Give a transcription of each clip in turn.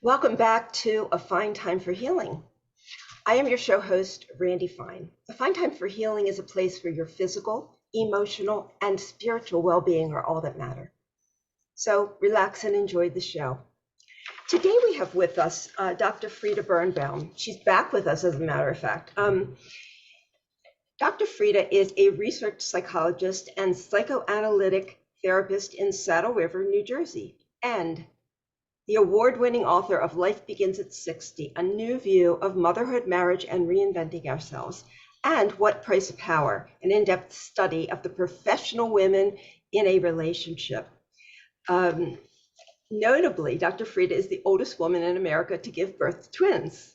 Welcome back to A Fine Time for Healing. I am your show host, Randi Fine. A Fine Time for Healing is a place where your physical, emotional, and spiritual well-being are all that matter. So relax and enjoy the show. Today we have with us Dr. Frieda Birnbaum. She's back with us, as a matter of fact. Dr. Frieda is a research psychologist and psychoanalytic therapist in Saddle River, New Jersey, and the award-winning author of Life Begins at 60, A New View of Motherhood, Marriage, and Reinventing Ourselves, and What Price of Power, an in-depth study of the professional women in a relationship. Notably, Dr. Frieda is the oldest woman in America to give birth to twins.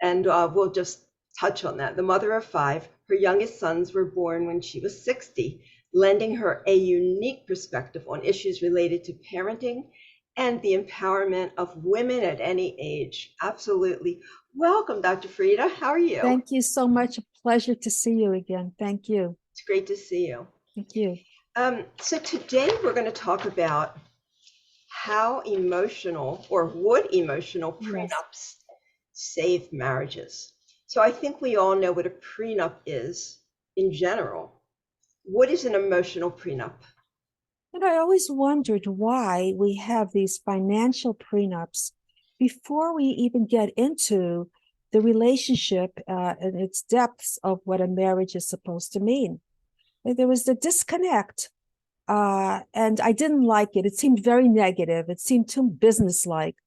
And we'll just touch on that. The mother of 5, her youngest sons were born when she was 60, lending her a unique perspective on issues related to parenting and the empowerment of women at any age. Absolutely. Welcome, Dr. Frieda. How are you? Thank you so much. A pleasure to see you again. Thank you. It's great to see you. Thank you. So today we're going to talk about how emotional or would emotional prenups save marriages. So I think we all know what a prenup is in general. What is an emotional prenup? And I always wondered why we have these financial prenups before we even get into the relationship and its depths of what a marriage is supposed to mean. There was the disconnect, and I didn't like it. It seemed very negative. It seemed too businesslike.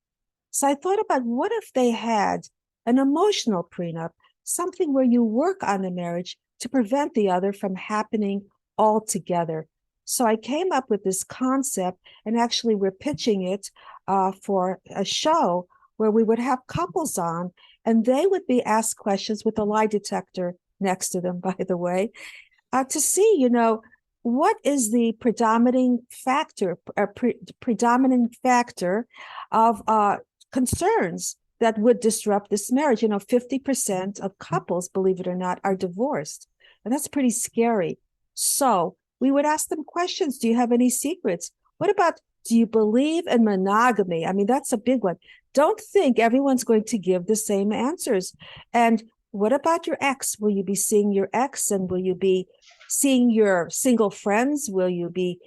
So I thought about what if they had an emotional prenup, something where you work on the marriage to prevent the other from happening altogether. So I came up with this concept, and actually we're pitching it for a show where we would have couples on, and they would be asked questions with a lie detector next to them, by the way, to see, what is the predominating factor of concerns that would disrupt this marriage. 50% of couples, believe it or not, are divorced. And that's pretty scary. So we would ask them questions. Do you have any secrets? What about, do you believe in monogamy? I mean, that's a big one. Don't think everyone's going to give the same answers. And what about your ex? Will you be seeing your ex? And will you be seeing your single friends? Will you be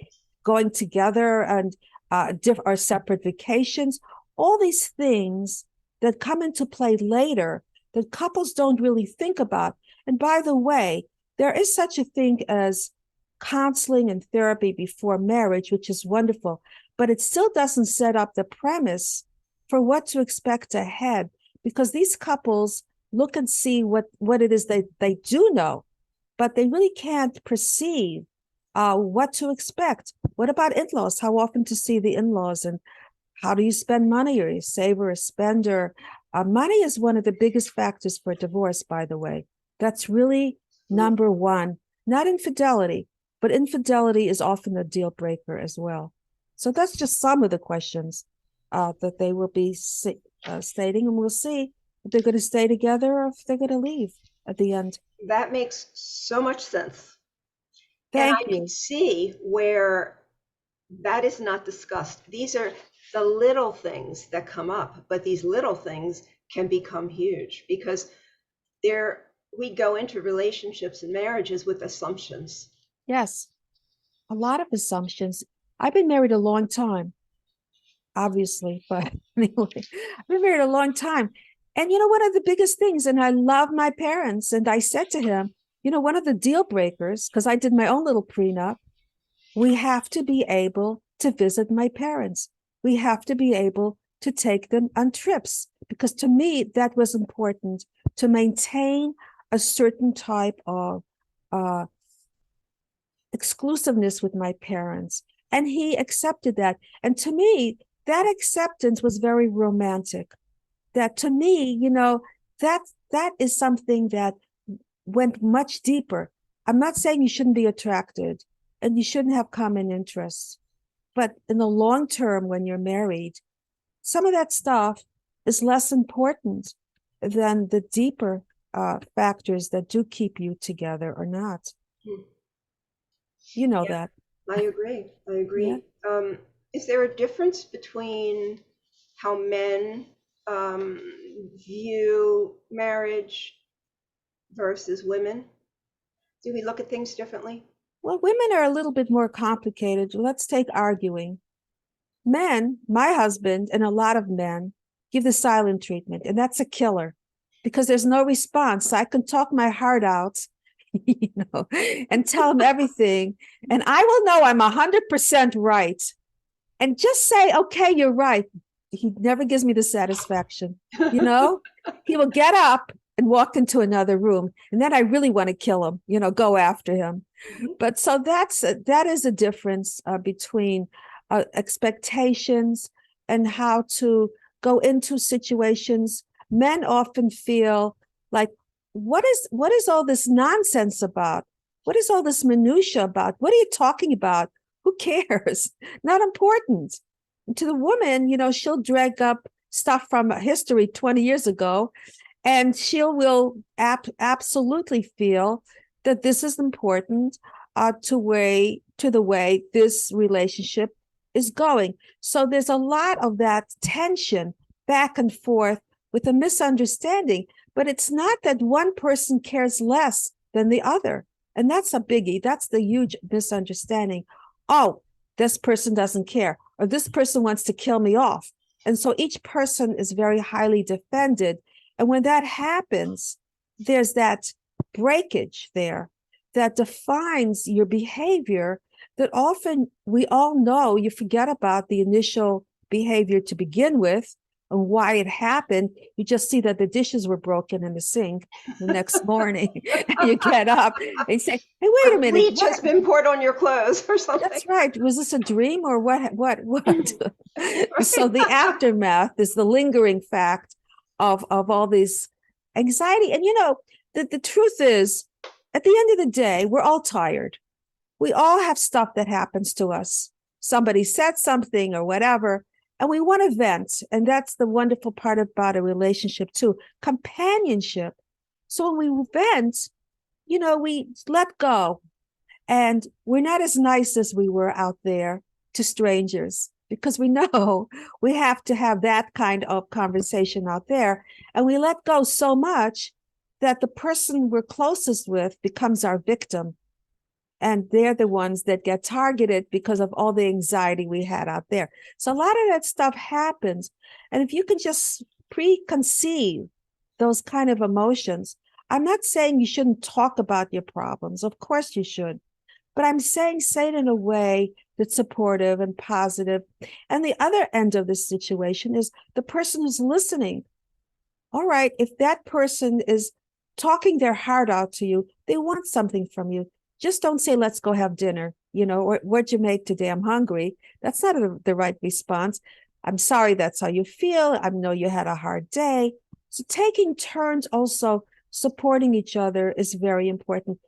going together and or separate vacations? All these things that come into play later that couples don't really think about. And by the way, there is such a thing as counseling and therapy before marriage, which is wonderful, but it still doesn't set up the premise for what to expect ahead, because these couples look and see what it is they do know, but they really can't perceive what to expect. What about in-laws? How often to see the in-laws, and how do you spend money? Are you a saver, a spender? Money is one of the biggest factors for divorce, by the way. That's really number one. Not infidelity, but infidelity is often a deal breaker as well. So that's just some of the questions that they will be stating, and we'll see if they're going to stay together or if they're going to leave at the end. That makes so much sense. Thank And I can you. see where that is not discussed. These are the little things that come up, but these little things can become huge because we go into relationships and marriages with assumptions. Yes, a lot of assumptions. I've been married a long time, obviously, but anyway, I've been married a long time. And one of the biggest things, and I love my parents, and I said to him, one of the deal breakers, because I did my own little prenup, we have to be able to visit my parents. We have to be able to take them on trips, because to me, that was important to maintain a certain type of exclusiveness with my parents. And he accepted that. And to me, that acceptance was very romantic. That to me, that is something that went much deeper. I'm not saying you shouldn't be attracted and you shouldn't have common interests, but in the long term, when you're married, some of that stuff is less important than the deeper factors that do keep you together or not. You know that. I agree. Yeah. Is there a difference between how men view marriage versus women? Do we look at things differently? Well, women are a little bit more complicated. Let's take arguing. Men, my husband, and a lot of men give the silent treatment, and that's a killer because there's no response. I can talk my heart out, and tell him everything, and I will know I'm 100% right, and just say, "Okay, you're right." He never gives me the satisfaction. He will get up and walk into another room, and then I really want to kill him. Go after him. But so that is a difference between expectations and how to go into situations. Men often feel like, what is all this nonsense about? What is all this minutia about? What are you talking about? Who cares? Not important. And to the woman, she'll drag up stuff from history 20 years ago, and she will absolutely feel that this is important to the way this relationship is going. So there's a lot of that tension back and forth with a misunderstanding, but it's not that one person cares less than the other. And that's a biggie. That's the huge misunderstanding. Oh, this person doesn't care, or this person wants to kill me off. And so each person is very highly defended. And when that happens, there's that breakage there that defines your behavior that often we all know. You forget about the initial behavior to begin with and why it happened. You just see that the dishes were broken in the sink the next morning. And you get up and you say, "Hey, wait a minute. Bleach has been poured on your clothes or something." That's right. Was this a dream or what? So the aftermath is the lingering fact of all this anxiety. And the truth is, at the end of the day, we're all tired. We all have stuff that happens to us. Somebody said something or whatever, and we want to vent. And that's the wonderful part about a relationship too, companionship. So when we vent, we let go. And we're not as nice as we were out there to strangers, because we know we have to have that kind of conversation out there. And we let go so much that the person we're closest with becomes our victim. And they're the ones that get targeted because of all the anxiety we had out there. So a lot of that stuff happens. And if you can just preconceive those kind of emotions, I'm not saying you shouldn't talk about your problems. Of course you should. But I'm saying say it in a way that's supportive and positive. And the other end of this situation is the person who's listening. All right, if that person is talking their heart out to you, they want something from you. Just don't say, "Let's go have dinner," or "What'd you make today? I'm hungry." That's not the right response. "I'm sorry that's how you feel. I know you had a hard day." So taking turns also supporting each other is very important.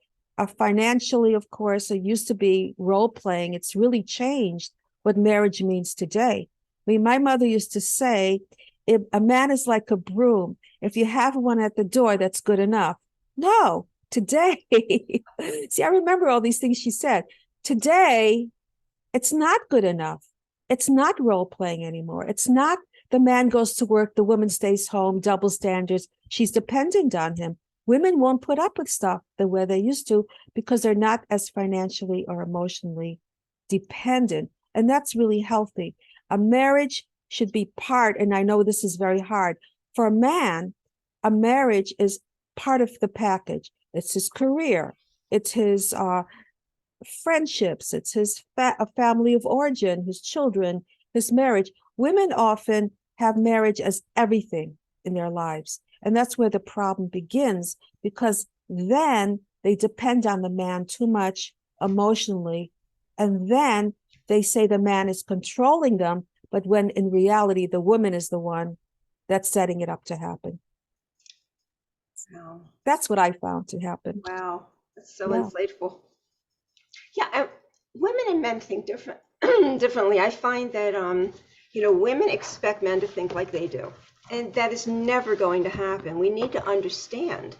Financially, of course, it used to be role playing. It's really changed what marriage means today. I mean, my mother used to say, if a man is like a broom, if you have one at the door, that's good enough. No, today, see, I remember all these things she said. Today, it's not good enough. It's not role playing anymore. It's not the man goes to work, the woman stays home, double standards. She's dependent on him. Women won't put up with stuff the way they used to because they're not as financially or emotionally dependent. And that's really healthy. A marriage should be part, and I know this is very hard. For a man, a marriage is part of the package. It's his career. It's his friendships. It's his a family of origin, his children, his marriage. Women often have marriage as everything in their lives. And that's where the problem begins, because then they depend on the man too much emotionally. And then they say the man is controlling them, but when in reality, the woman is the one that's setting it up to happen. Wow. That's what I found to happen. Wow. That's so insightful. Yeah, women and men think differently. I find that, women expect men to think like they do. And that is never going to happen. We need to understand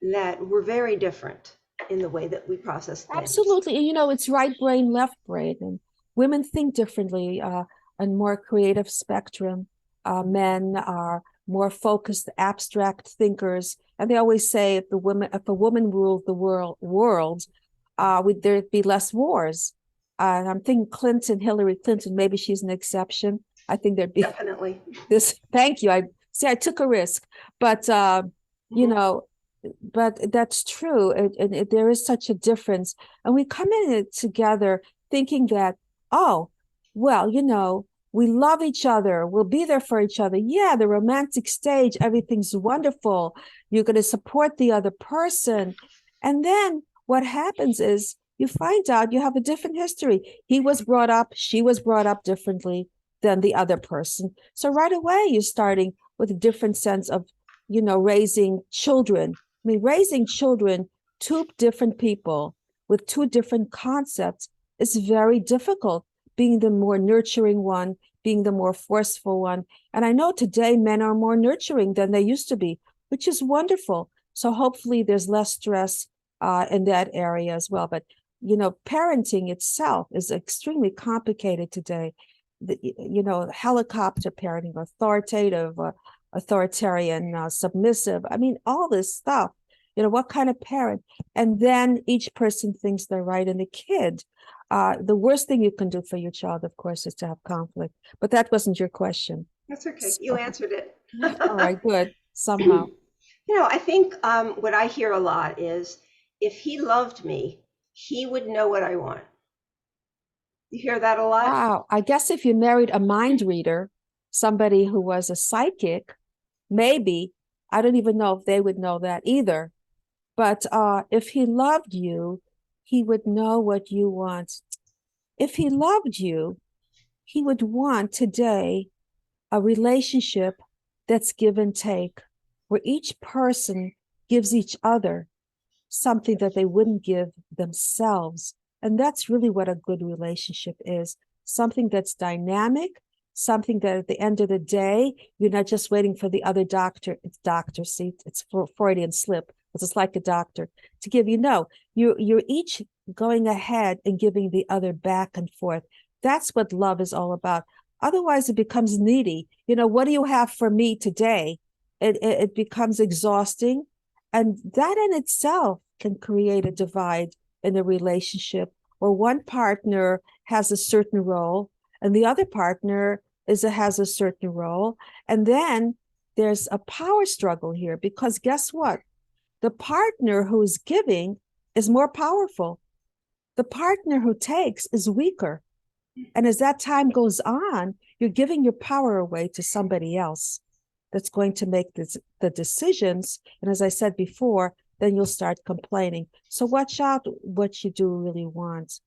that we're very different in the way that we process things. Absolutely. And it's right brain, left brain. And women think differently, and more creative spectrum. Men are more focused, abstract thinkers, and they always say if a woman ruled the world, would there be less wars? And I'm thinking Hillary Clinton, maybe she's an exception. I think there'd be Definitely. this. Thank you. I took a risk, but you know, but that's true. And there is such a difference. And we come in it together thinking that, oh, well, we love each other. We'll be there for each other. Yeah, the romantic stage, everything's wonderful. You're going to support the other person. And then what happens is you find out you have a different history. She was brought up differently than the other person. So right away, you're starting with a different sense of, raising children. I mean, raising children, two different people with two different concepts is very difficult, being the more nurturing one, being the more forceful one. And I know today men are more nurturing than they used to be, which is wonderful. So hopefully there's less stress in that area as well. But, parenting itself is extremely complicated today. Helicopter parenting, authoritative, authoritarian, submissive. I mean, all this stuff, what kind of parent? And then each person thinks they're right. And the kid, the worst thing you can do for your child, of course, is to have conflict. But that wasn't your question. That's okay. You answered it. All right, good. Somehow. I think what I hear a lot is if he loved me, he would know what I want. You hear that a lot? Wow. I guess if you married a mind reader, somebody who was a psychic, maybe, I don't even know if they would know that either. But if he loved you, he would know what you want. If he loved you, he would want today a relationship that's give and take, where each person gives each other something that they wouldn't give themselves. And that's really what a good relationship is. Something that's dynamic, something that at the end of the day, you're not just waiting for the other doctor. It's doctor seat. It's Freudian slip. It's just like a doctor to give you're each going ahead and giving the other back and forth. That's what love is all about. Otherwise, it becomes needy. What do you have for me today? It becomes exhausting. And that in itself can create a divide in a relationship where one partner has a certain role and the other partner has a certain role. And then there's a power struggle here because guess what? The partner who is giving is more powerful. The partner who takes is weaker. And as that time goes on, you're giving your power away to somebody else that's going to make the decisions. And as I said before, then you'll start complaining. So watch out what you do really want.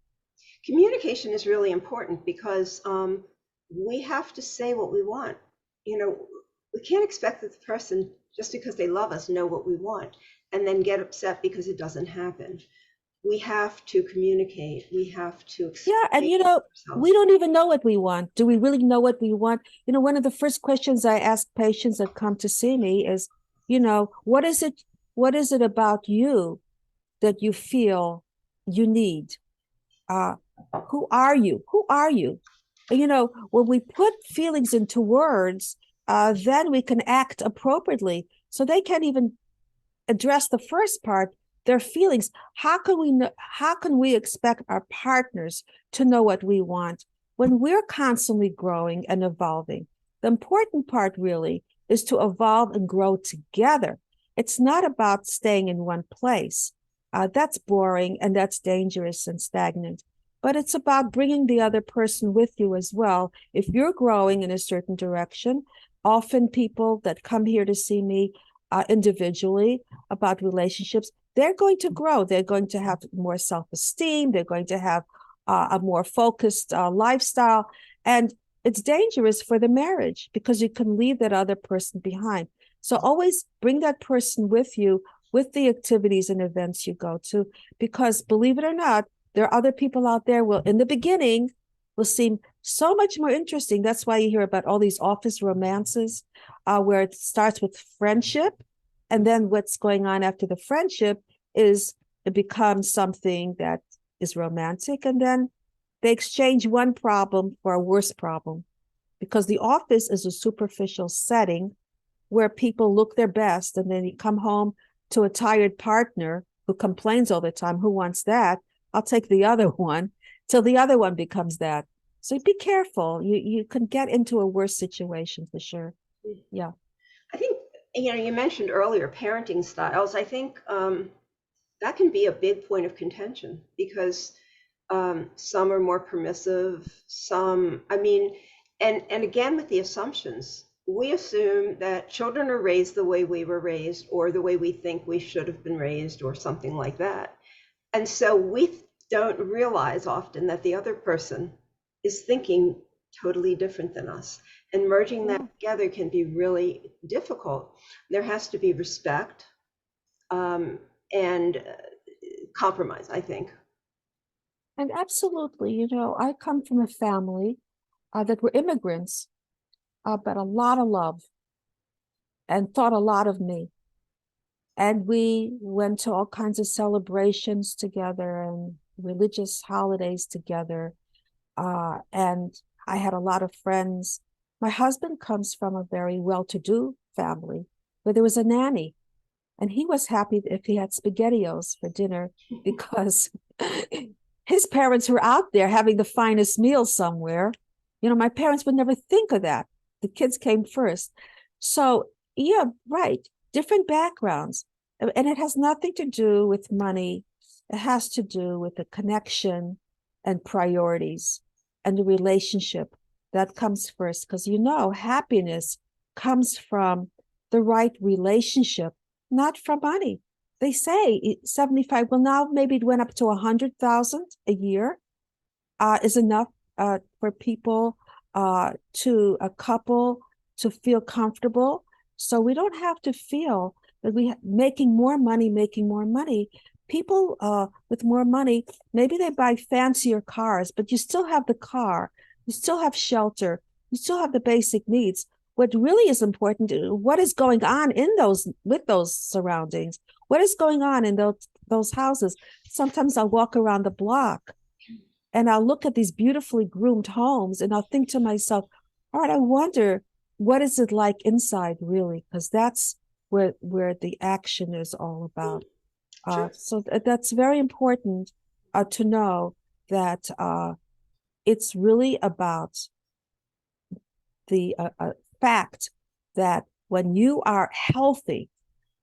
Communication is really important because we have to say what we want. We can't expect that the person, just because they love us, know what we want and then get upset because it doesn't happen. We have to communicate. We have to. Yeah, and we don't even know what we want. Do we really know what we want? One of the first questions I ask patients that come to see me is, what is it about you that you feel you need? Who are you? Who are you? And, when we put feelings into words, then we can act appropriately. So they can't even address the first part, their feelings. How can we expect our partners to know what we want when we're constantly growing and evolving? The important part really is to evolve and grow together. It's not about staying in one place. That's boring and that's dangerous and stagnant. But it's about bringing the other person with you as well. If you're growing in a certain direction, often people that come here to see me individually about relationships, they're going to grow. They're going to have more self-esteem. They're going to have a more focused lifestyle. And it's dangerous for the marriage because you can leave that other person behind. So always bring that person with you with the activities and events you go to, because believe it or not, there are other people out there in the beginning will seem so much more interesting. That's why you hear about all these office romances where it starts with friendship. And then what's going on after the friendship is it becomes something that is romantic. And then they exchange one problem for a worse problem. because the office is a superficial setting where people look their best, and then you come home to a tired partner who complains all the time. Who wants that? I'll take the other one, till the other one becomes that. So be careful. You can get into a worse situation for sure. Yeah. I think, you mentioned earlier parenting styles. I think that can be a big point of contention because some are more permissive, and again, with the assumptions, we assume that children are raised the way we were raised or the way we think we should have been raised or something like that. And so we don't realize often that the other person is thinking totally different than us. And merging that together can be really difficult. There has to be respect and compromise, I think. And absolutely, I come from a family that were immigrants, but a lot of love and thought a lot of me. And we went to all kinds of celebrations together and religious holidays together. And I had a lot of friends. My husband comes from a very well-to-do family where there was a nanny. And he was happy if he had SpaghettiOs for dinner because his parents were out there having the finest meals somewhere. My parents would never think of that. The kids came first. So, yeah, right. Different backgrounds. And it has nothing to do with money. It has to do with the connection and priorities and the relationship that comes first. Because happiness comes from the right relationship, not from money. They say 75, well, now maybe it went up to 100,000 a year is enough for people, to a couple to feel comfortable. So we don't have to feel that we making more money. People with more money, maybe they buy fancier cars, but you still have the car, you still have shelter, you still have the basic needs. What really is important is what is going on with those surroundings. What is going on in those houses? Sometimes I'll walk around the block and I'll look at these beautifully groomed homes and I'll think to myself, all right, I wonder what is it like inside really? Because that's where the action is all about. So that's very important to know that it's really about the fact that when you are healthy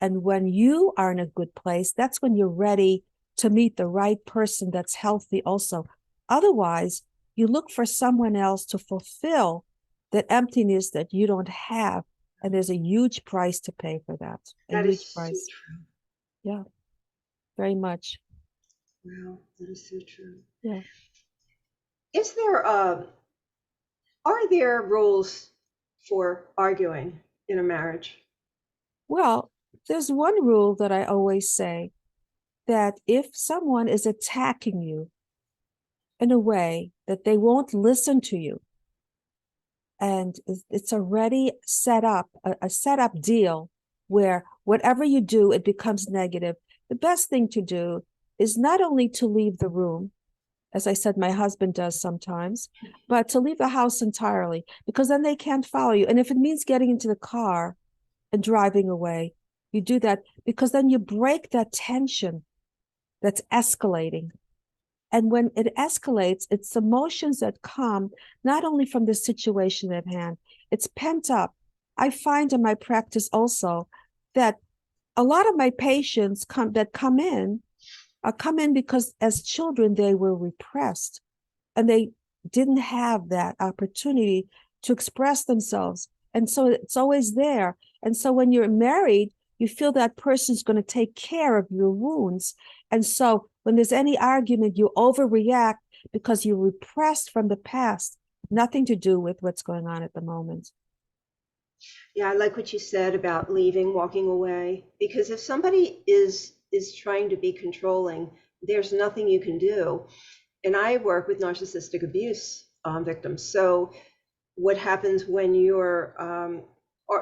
and when you are in a good place, that's when you're ready to meet the right person that's healthy also. Otherwise, you look for someone else to fulfill that emptiness that you don't have. And there's a huge price to pay for that. That is so true. Yeah, very much. Wow, that is so true. Yeah. Is there are there rules for arguing in a marriage? Well, there's one rule that I always say, that if someone is attacking you in a way that they won't listen to you, and it's already set up, a set up deal where whatever you do, it becomes negative, the best thing to do is not only to leave the room, as I said, my husband does sometimes, but to leave the house entirely, because then they can't follow you. And if it means getting into the car and driving away, you do that, because then you break that tension that's escalating. And when it escalates, it's emotions that come not only from the situation at hand, it's pent up. I find in my practice also that a lot of my patients come in because as children they were repressed and they didn't have that opportunity to express themselves. And so it's always there. And so when you're married, you feel that person's going to take care of your wounds. And so when there's any argument, you overreact because you're repressed from the past, nothing to do with what's going on at the moment. Yeah, I like what you said about leaving, walking away, because if somebody is trying to be controlling, there's nothing you can do. And I work with narcissistic abuse victims. So what happens when you're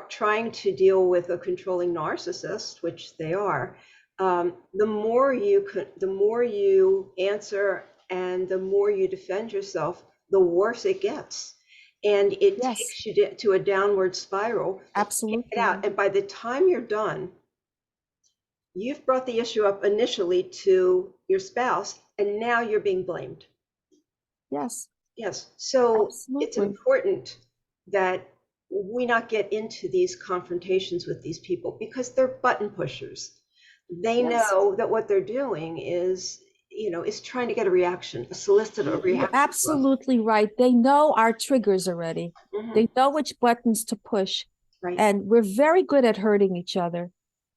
trying to deal with a controlling narcissist, which they are, the more you answer and the more you defend yourself, the worse it gets. and it Yes, takes you to a downward spiral. Get absolutely. out. And by the time you're done, you've brought the issue up initially to your spouse, and now you're being blamed. Yes, Yes. So it's absolutely. important that we not get into these confrontations with these people because they're button pushers. They Yes. know that what they're doing is, is trying to get a reaction, solicit a You're reaction from us. absolutely right. They know our triggers already. Mhm. They know which buttons to push, Right. and we're very good at hurting each other.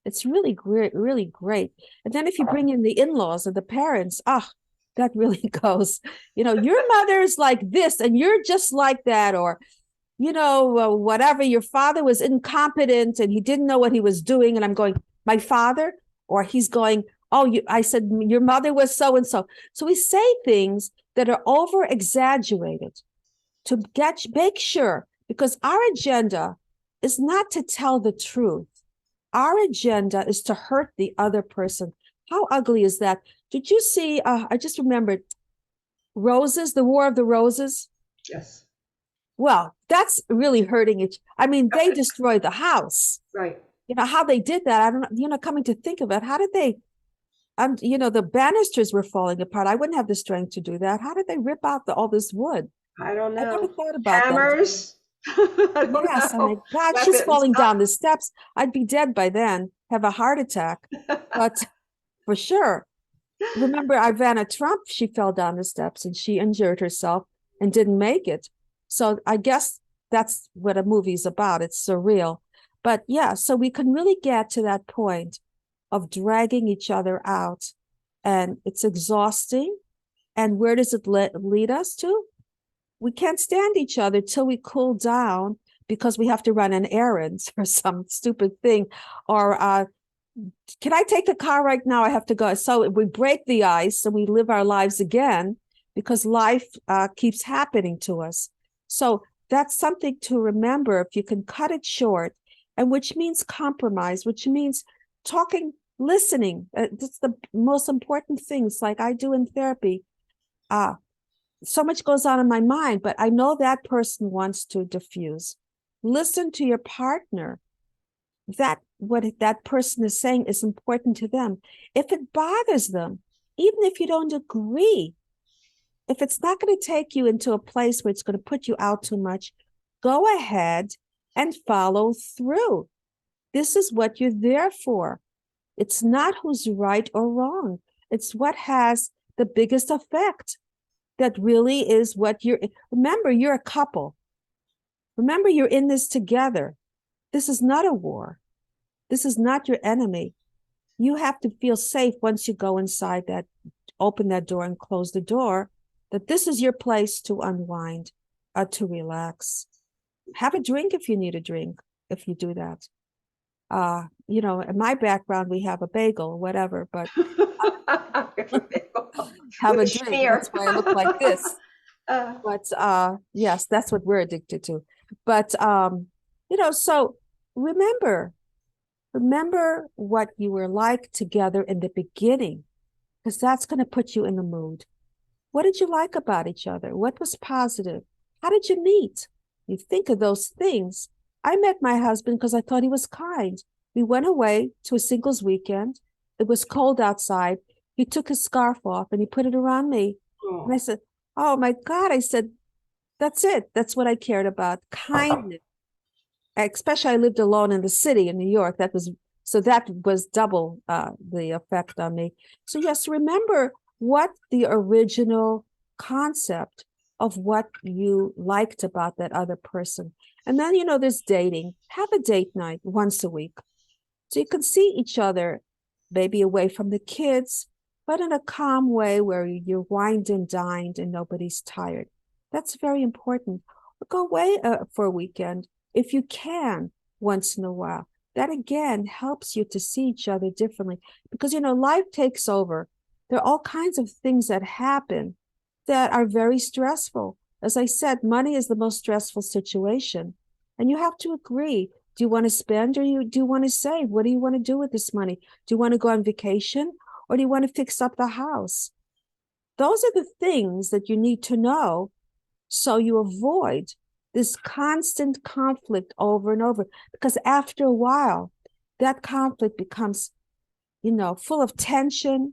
It's really great, really great. And then if you bring in the in-laws and the parents, that really goes. Your mother's like this, and you're just like that, or whatever. Your father was incompetent and he didn't know what he was doing, and I'm going, my father, or he's going, oh, I said your mother was so and so. So we say things that are over exaggerated to make sure, because our agenda is not to tell the truth. Our agenda is to hurt the other person. How ugly is that? Did you see? I just remembered Roses, the War of the Roses. Yes. Well, that's really hurting it. I mean, they destroyed the house. Right. How they did that. I don't know, coming to think of it, how did they, the banisters were falling apart. I wouldn't have the strength to do that. How did they rip out all this wood? I don't I never know. thought about that. Hammers. I don't Yes. Oh my know. God, she's Weapons. falling down the steps. I'd be dead by then, have a heart attack. But for sure. Remember Ivana Trump, she fell down the steps and she injured herself and didn't make it. So I guess that's what a movie's about. It's surreal. But yeah, so we can really get to that point of dragging each other out. And it's exhausting. And where does it lead us to? We can't stand each other till we cool down because we have to run an errand or some stupid thing. Or can I take the car right now? I have to go. So we break the ice and we live our lives again because life keeps happening to us. So that's something to remember if you can cut it short, and which means compromise, which means talking, listening. That's the most important things, like I do in therapy. So much goes on in my mind, but I know that person wants to diffuse. Listen to your partner. That what that person is saying is important to them. If it bothers them, even if you don't agree, if it's not going to take you into a place where it's going to put you out too much, go ahead and follow through. This is what you're there for. It's not who's right or wrong. It's what has the biggest effect. That really is what remember, you're a couple. Remember, you're in this together. This is not a war. This is not your enemy. You have to feel safe once you go inside that, open that door and close the door, that this is your place to unwind, to relax. Have a drink if you need a drink, if you do that. In my background, we have a bagel or whatever, but have With a a drink. schmear. That's why I look like this. Uh, But yes, that's what we're addicted to. But so remember what you were like together in the beginning, because that's going to put you in the mood. What did you like about each other? What was positive? How did you meet? You think of those things. I met my husband because I thought he was kind. We went away to a singles weekend. It was cold outside. He took his scarf off and he put it around me. And I said, oh my God. I said, that's it. That's what I cared about. Kindness. Especially I lived alone in the city in New York. That was double the effect on me. So yes, remember what the original concept of what you liked about that other person. And then, there's dating. Have a date night once a week. So you can see each other, maybe away from the kids, but in a calm way where you're wined and dined and nobody's tired. That's very important. Go away for a weekend if you can once in a while. That again helps you to see each other differently because, life takes over. There are all kinds of things that happen that are very stressful. As I said, money is the most stressful situation. And you have to agree. Do you want to spend or do you want to save? What do you want to do with this money? Do you want to go on vacation or do you want to fix up the house? Those are the things that you need to know so you avoid this constant conflict over and over, because after a while, that conflict becomes, full of tension,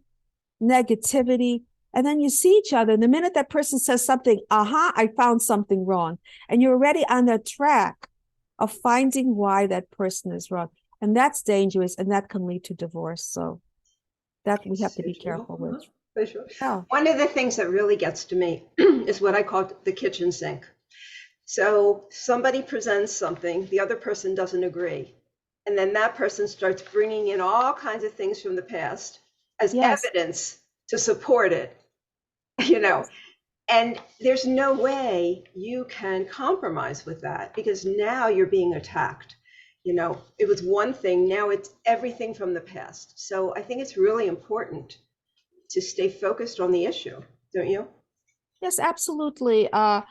negativity. And then you see each other. And the minute that person says something, I found something wrong. And you're already on the track of finding why that person is wrong. And that's dangerous. And that can lead to divorce. So that we have to be careful with. For sure. Yeah. One of the things that really gets to me is what I call the kitchen sink. So somebody presents something, the other person doesn't agree. And then that person starts bringing in all kinds of things from the past as evidence to support it, and there's no way you can compromise with that, because now you're being attacked. It was one thing, now it's everything from the past. So I think it's really important to stay focused on the issue, don't you? Yes, absolutely. As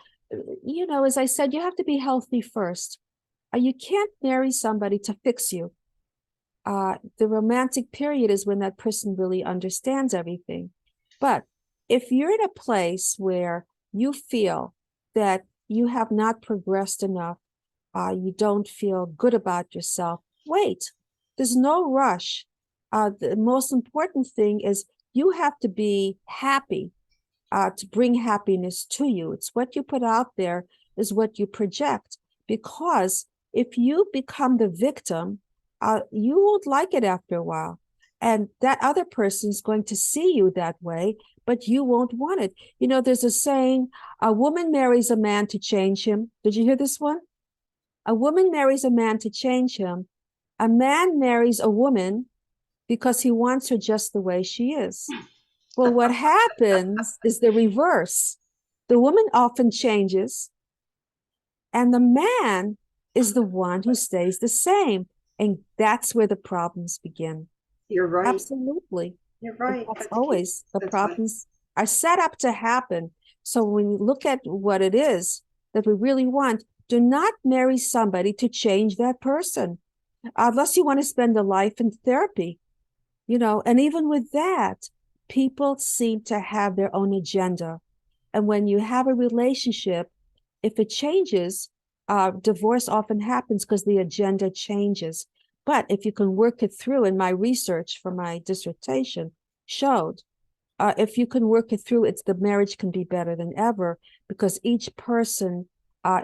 I said, you have to be healthy first. You can't marry somebody to fix you. The romantic period is when that person really understands everything. But if you're in a place where you feel that you have not progressed enough, you don't feel good about yourself, wait. There's no rush. The most important thing is you have to be happy to bring happiness to you. It's what you put out there is what you project. Because if you become the victim, you won't like it after a while. And that other person's going to see you that way, but you won't want it. There's a saying, a woman marries a man to change him. Did you hear this one? A woman marries a man to change him. A man marries a woman because he wants her just the way she is. Well, what happens is the reverse. The woman often changes, and the man is the one who stays the same. And that's where the problems begin. You're right. Absolutely. You're right. That's always the problems are set up to happen. So when you look at what it is that we really want, do not marry somebody to change that person, unless you want to spend a life in therapy, and even with that, people seem to have their own agenda. And when you have a relationship, if it changes, divorce often happens because the agenda changes. But if you can work it through, and my research for my dissertation showed, if you can work it through, the marriage can be better than ever, because each person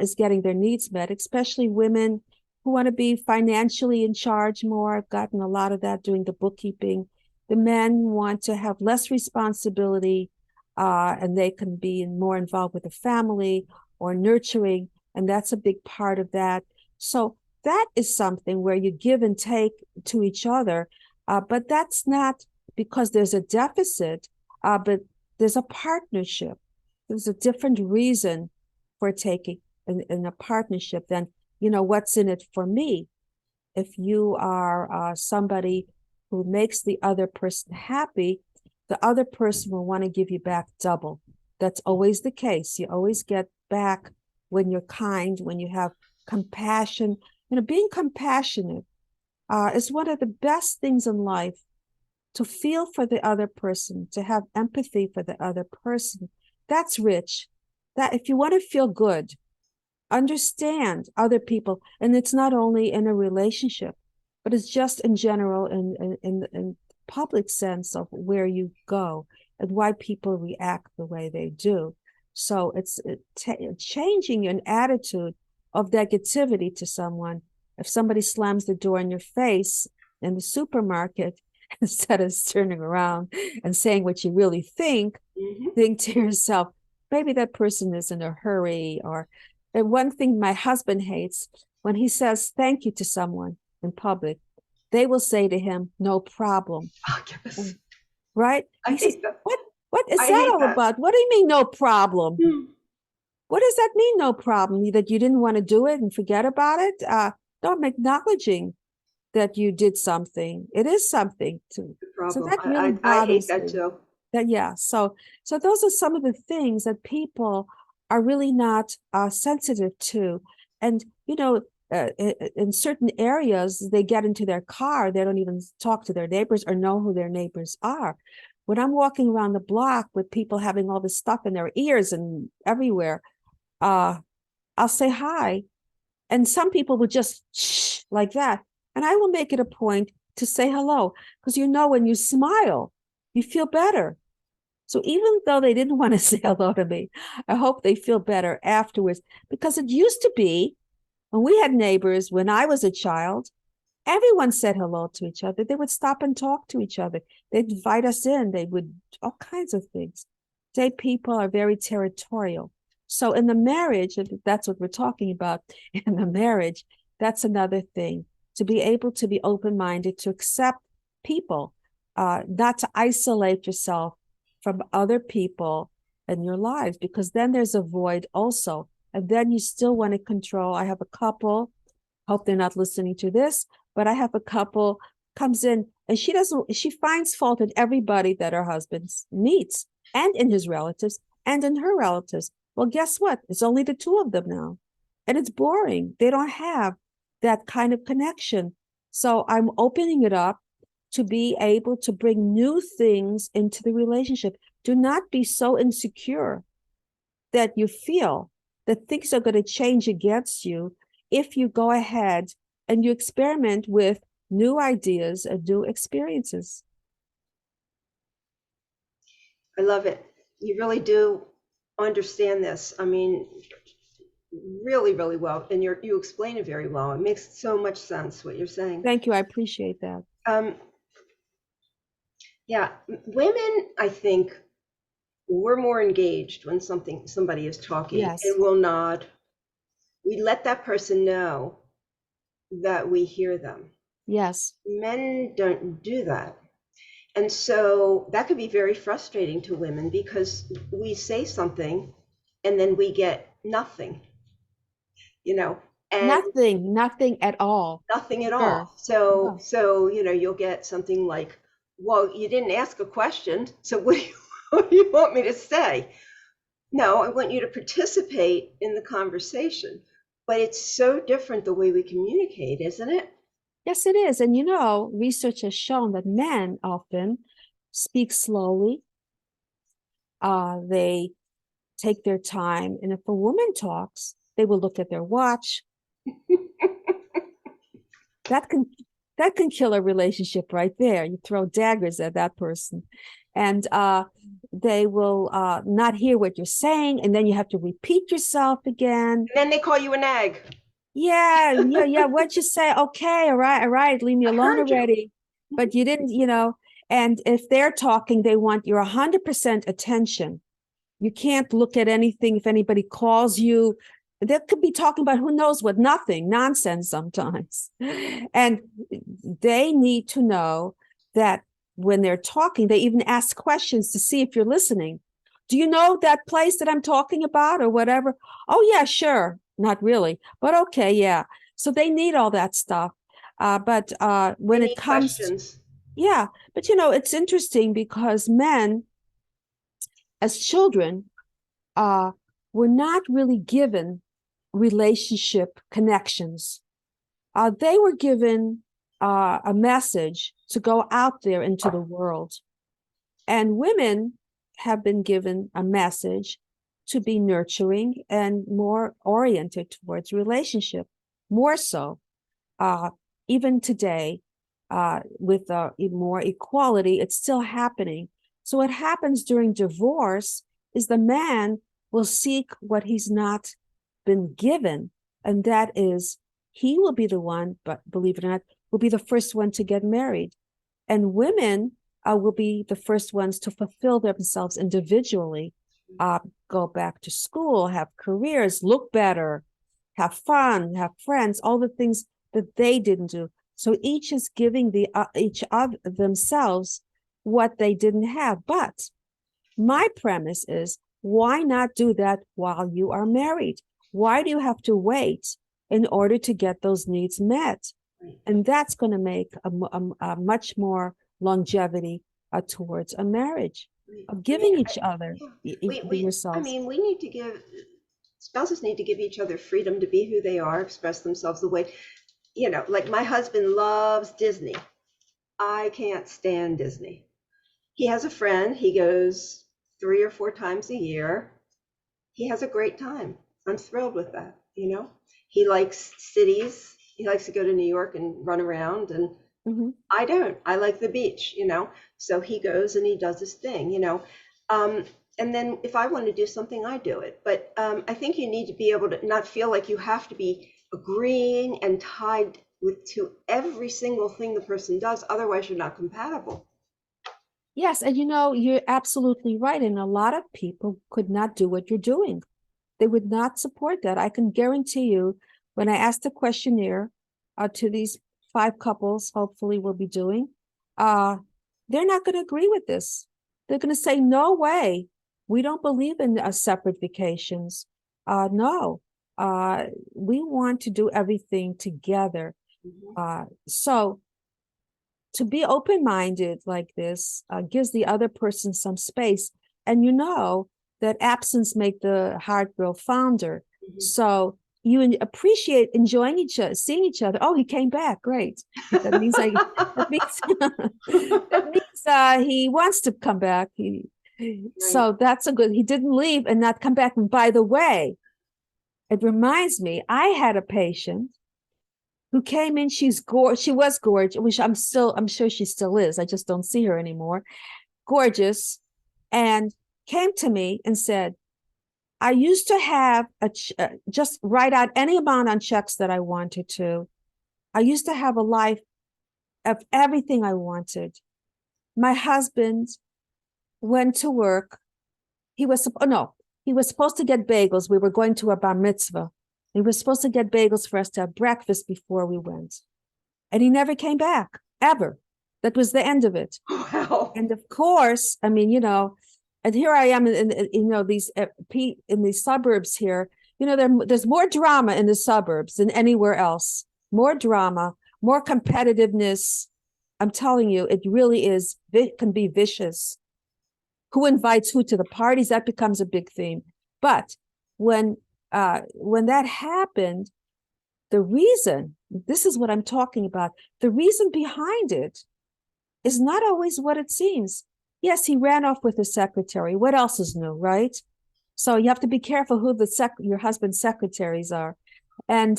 is getting their needs met, especially women who want to be financially in charge more. I've gotten a lot of that doing the bookkeeping. The men want to have less responsibility, and they can be more involved with the family or nurturing, and that's a big part of that. So that is something where you give and take to each other, but that's not because there's a deficit, but there's a partnership. There's a different reason for taking in a partnership than, what's in it for me. If you are somebody who makes the other person happy, the other person will want to give you back double. That's always the case. You always get back when you're kind, when you have compassion. Being compassionate is one of the best things in life. To feel for the other person, to have empathy for the other person, that's rich. That if you want to feel good, understand other people. And it's not only in a relationship, but it's just in general, in public sense of where you go and why people react the way they do. So it's changing an attitude of negativity to someone. If somebody slams the door in your face in the supermarket, instead of turning around and saying what you really think, think to yourself, maybe that person is in a hurry. And one thing my husband hates, when he says thank you to someone in public, they will say to him, no problem. Oh, yes. Right? I hate that. What is that all about? What do you mean, no problem? What does that mean, no problem? That you didn't want to do it and forget about it? No, I'm acknowledging that you did something. It is something to. So that really bothers I hate that too. So those are some of the things that people are really not sensitive to. And in certain areas, they get into their car, they don't even talk to their neighbors or know who their neighbors are. When I'm walking around the block with people having all this stuff in their ears and everywhere, I'll say hi. And some people will just shh like that. And I will make it a point to say hello because when you smile, you feel better. So even though they didn't want to say hello to me, I hope they feel better afterwards because it used to be when we had neighbors when I was a child, everyone said hello to each other. They would stop and talk to each other. They'd invite us in. They would all kinds of things. Today, people are very territorial. So in the marriage, if that's what we're talking about, in the marriage, that's another thing. To be able to be open-minded, to accept people, not to isolate yourself from other people in your lives, because then there's a void also. And then you still want to control. I have a couple, hope they're not listening to this, but I have a couple comes in and she finds fault in everybody that her husband meets and in his relatives and in her relatives. Well, guess what? It's only the two of them now. And it's boring. They don't have that kind of connection. So I'm opening it up to be able to bring new things into the relationship. Do not be so insecure that you feel that things are going to change against you if you go ahead and you experiment with new ideas and new experiences. I love it. You really do understand this. I mean, really, really well. And you explain it very well. It makes so much sense what you're saying. Thank you. I appreciate that. Um, yeah, women, I think, we're more engaged when somebody is talking Yes. and will nod. We let that person know that we hear them. Yes. Men don't do that. And so that could be very frustrating to women because we say something and then we get nothing, and Nothing at all. nothing at Sure. all. So, No. you'll get something like, well, you didn't ask a question. So what do you want me to say? No, I want you to participate in the conversation. But it's so different the way we communicate, isn't it? Yes, it is. And research has shown that men often speak slowly. They take their time. And if a woman talks, they will look at their watch. That can kill a relationship right there. You throw daggers at that person. And they will not hear what you're saying, and then you have to repeat yourself again. And then they call you a nag. Yeah. What'd you say? Okay, all right, leave me I alone heard you. already. But you didn't, and if they're talking, they want your 100% attention. You can't look at anything if anybody calls you. They could be talking about who knows what, nothing, nonsense sometimes. And they need to know that when they're talking, they even ask questions to see if you're listening. Do you know that place that I'm talking about or whatever? Oh, yeah, sure. Not really, but okay, yeah. So they need all that stuff. But when They it need comes, questions. yeah, but it's interesting because men, as children, were not really given relationship connections. They were given a message to go out there into the world. And women have been given a message to be nurturing and more oriented towards relationship, more so. Uh, Even today, with more equality, it's still happening. So what happens during divorce is the man will seek what he's not been given, and that is he will be the one, but believe it or not, will be the first one to get married. And women will be the first ones to fulfill themselves individually, go back to school, have careers, look better, have fun, have friends, all the things that they didn't do. So each is giving each of themselves what they didn't have. But my premise is, why not do that while you are married? Why do you have to wait in order to get those needs met? And that's going to make a much more longevity towards a marriage of I mean, giving each other I yourselves. mean, we need to give spouses need to give each other freedom to be who they are, express themselves the way, like my husband loves Disney. I can't stand Disney. He has a friend, he goes 3 or 4 times a year. He has a great time. I'm thrilled with that. you know. He likes cities. He likes to go to New York and run around, and Mm-hmm. I don't. I like the beach, you know. So he goes and he does his thing, you know. Um, and then if I want to do something, I do it. But I think you need to be able to not feel like you have to be agreeing and tied with to every single thing the person does. Otherwise, you're not compatible. Yes, and you're absolutely right. And a lot of people could not do what you're doing. They would not support that. I can guarantee you, when I asked the questionnaire to these 5 couples, hopefully we'll be doing, uh, they're not going to agree with this. They're going to say, no way. We don't believe in separate vacations. No, we want to do everything together. Mhm. So to be open-minded like this gives the other person some space. And that absence make the heart grow fonder. Mhm. So you appreciate enjoying each other, seeing each other. Oh, he came back. Great. That means that means that means he wants to come back. Right. So that's a good. He didn't leave and not come back. And by the way, it reminds me, I had a patient who came in. She was gorgeous, which I'm sure she still is. I just don't see her anymore. Gorgeous, and came to me and said, I used to have just write out any amount on checks that I wanted to. I used to have a life of everything I wanted. My husband went to work. He was, oh no, he was supposed to get bagels. We were going to a bar mitzvah. He was supposed to get bagels for us to have breakfast before we went. And he never came back, ever. That was the end of it. Wow. And of course, I mean, and here I am in these in these suburbs here. There's more drama in the suburbs than anywhere else. More drama, more competitiveness. I'm telling you, it really is. It can be vicious. Who invites who to the parties? That becomes a big theme. But when that happened, the reason, this is what I'm talking about, the reason behind it is not always what it seems. Yes, he ran off with his secretary. What else is new, right? So you have to be careful who your husband's secretaries are. And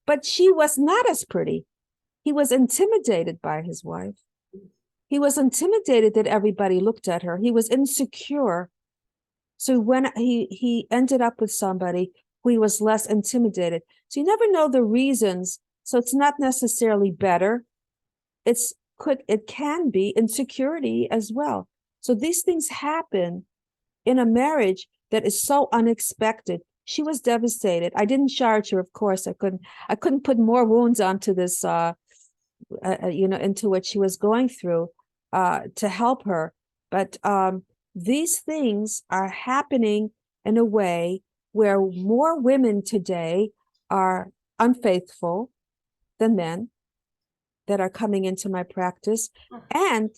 but she was not as pretty. He was intimidated by his wife. He was intimidated that everybody looked at her. He was insecure. So when he ended up with somebody who he was less intimidated. So you never know the reasons. So it's not necessarily better. It can be insecurity as well. So these things happen in a marriage that is so unexpected. She was devastated. I didn't charge her, of course. I couldn't put more wounds onto this into what she was going through to help her. But these things are happening in a way where more women today are unfaithful than men that are coming into my practice. And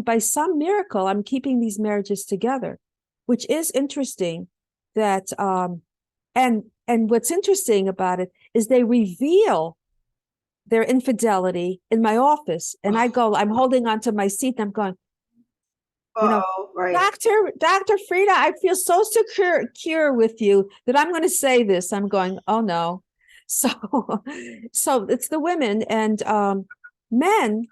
by some miracle, I'm keeping these marriages together, which is interesting. That and what's interesting about it is they reveal their infidelity in my office, and I'm holding onto my seat, and I'm going, Oh, right. Dr. Frieda, I feel so secure with you that I'm going to say this. I'm going, oh no. So, so it's the women, and men,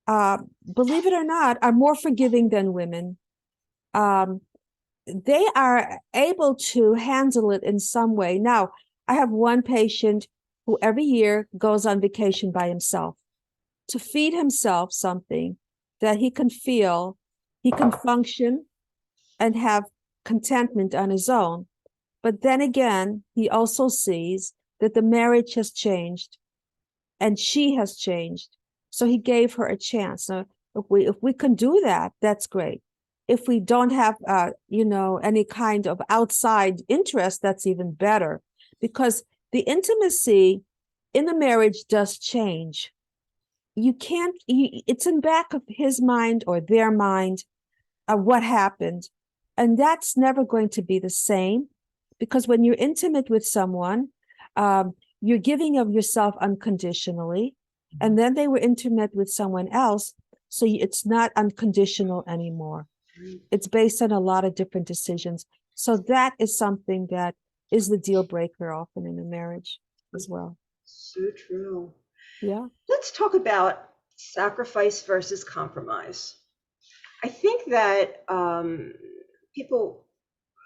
believe it or not, are more forgiving than women. They are able to handle it in some way. Now, I have one patient who every year goes on vacation by himself to feed himself something that he can feel, he can function and have contentment on his own. But then again, he also sees that the marriage has changed and she has changed. So he gave her a chance. So if we can do that, that's great. If we don't have any kind of outside interest, that's even better, because the intimacy in the marriage does change. You can't, it's in back of his mind or their mind what happened. And that's never going to be the same, because when you're intimate with someone, you're giving of yourself unconditionally. And then they were intimate with someone else. So it's not unconditional anymore. It's based on a lot of different decisions. So that is something that is the deal breaker often in a marriage as well. So true. Yeah. Let's talk about sacrifice versus compromise. I think that people,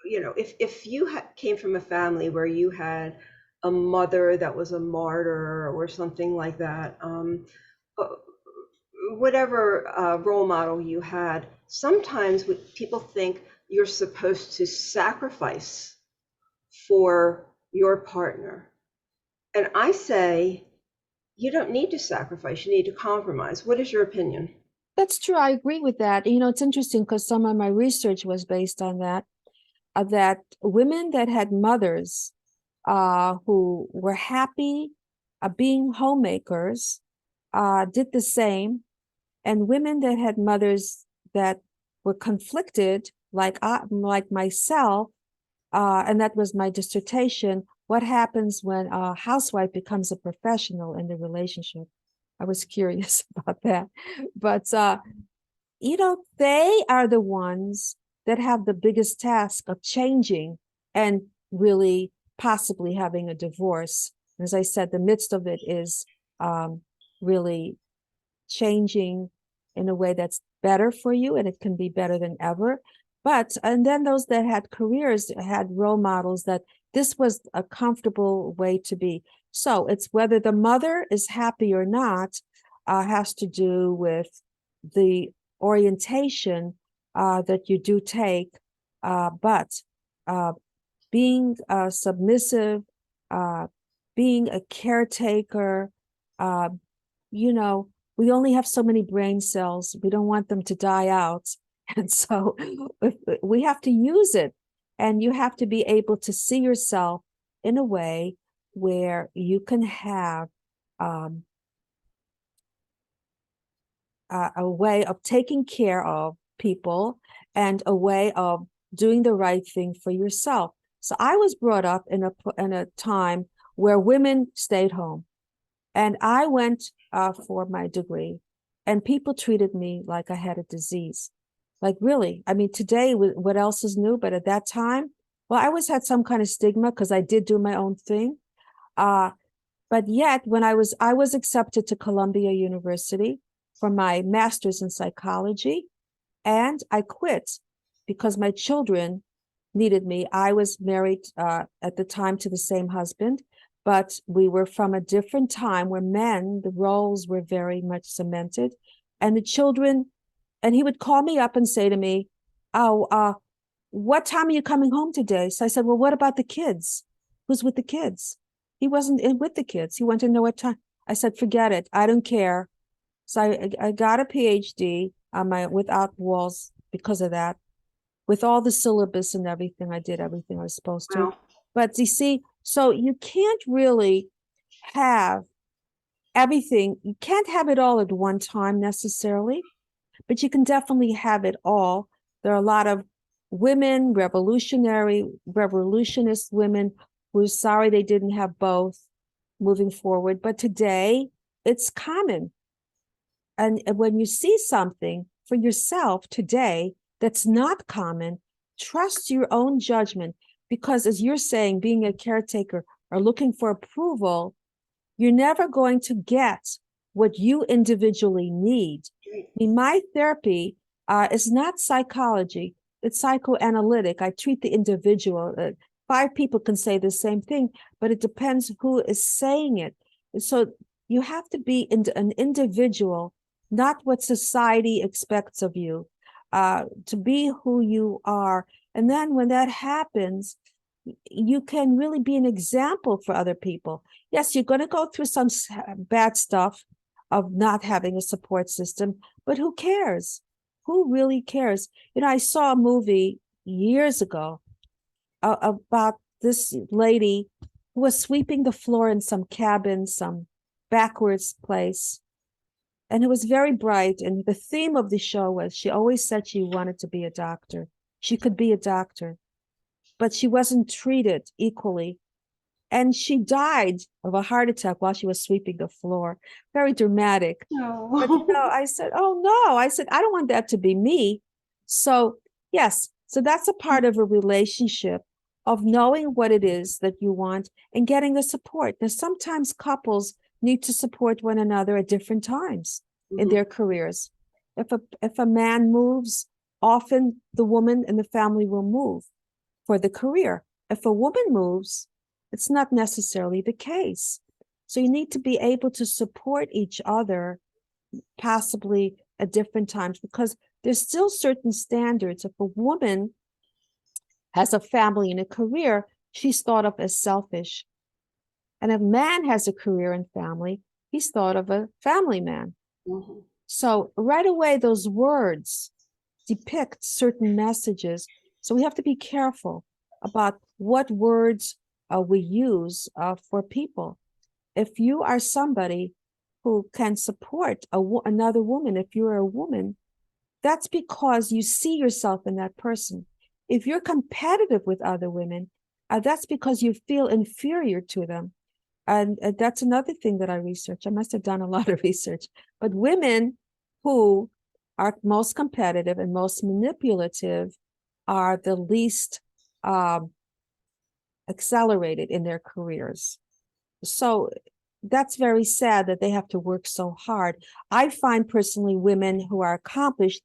if you came from a family where you had a mother that was a martyr or something like that, uh, whatever role model you had, sometimes people think you're supposed to sacrifice for your partner. And I say, you don't need to sacrifice, you need to compromise. What is your opinion? That's true. I agree with that. It's interesting because some of my research was based on that women that had mothers who were happy being homemakers did the same. And women that had mothers that were conflicted, like myself, and that was my dissertation, what happens when a housewife becomes a professional in the relationship? I was curious about that. But they are the ones that have the biggest task of changing and really possibly having a divorce. As I said, the midst of it is really changing in a way that's better for you, and it can be better than ever. And then those that had careers had role models that this was a comfortable way to be. So it's whether the mother is happy or not has to do with the orientation that you do take. But being submissive, being a caretaker, uh, you know, we only have so many brain cells. We don't want them to die out. And so we have to use it. And you have to be able to see yourself in a way where you can have um, a way of taking care of people and a way of doing the right thing for yourself. So I was brought up in a time where women stayed home. And I went for my degree, and people treated me like I had a disease. Like, really. I mean, today, what else is new? But at that time, well, I always had some kind of stigma because I did do my own thing. Uh, but yet, when I was accepted to Columbia University for my master's in psychology, and I quit because my children needed me. I was married at the time to the same husband, but we were from a different time where the roles were very much cemented, and the children, and he would call me up and say to me, "Oh, what time are you coming home today?" So I said, "Well, what about the kids? Who's with the kids?" He wasn't in with the kids. He wanted to know what time. I said, "Forget it. I don't care." So I got a PhD on my without walls because of that. With all the syllabus and everything, I did everything I was supposed to. Wow. But you see, so you can't really have everything. You can't have it all at one time necessarily, but you can definitely have it all. There are a lot of women, revolutionist women who are sorry they didn't have both moving forward. But today, it's common. And when you see something for yourself today that's not common, trust your own judgment. Because as you're saying, being a caretaker or looking for approval, you're never going to get what you individually need. I mean, my therapy is not psychology, it's psychoanalytic. I treat the individual. 5 people can say the same thing, but it depends who is saying it. So you have to be an individual, not what society expects of you, to be who you are. And then when that happens, you can really be an example for other people. Yes, you're going to go through some bad stuff of not having a support system, but who cares? Who really cares? I saw a movie years ago about this lady who was sweeping the floor in some cabin, some backwards place. And it was very bright. And the theme of the show was she always said she wanted to be a doctor. She could be a doctor, but she wasn't treated equally. And she died of a heart attack while she was sweeping the floor. Very dramatic. But No. I said, oh no. I said, I don't want that to be me. So yes, so that's a part of a relationship. of knowing what it is that you want and getting the support. Now, sometimes couples need to support one another at different times in their careers. If a man moves, often the woman in the family will move for the career. If a woman moves, it's not necessarily the case. So you need to be able to support each other possibly at different times, because there's still certain standards. If a woman has a family and a career, she's thought of as selfish. And if a man has a career and family, he's thought of a family man. So right away, those words depict certain messages. So we have to be careful about what words we use for people. If you are somebody who can support another woman, if you're a woman, that's because you see yourself in that person. If you're competitive with other women, that's because you feel inferior to them. And that's another thing that I researched. I must have done a lot of research. But women who are most competitive and most manipulative are the least accelerated in their careers. So that's very sad that they have to work so hard. I find personally women who are accomplished,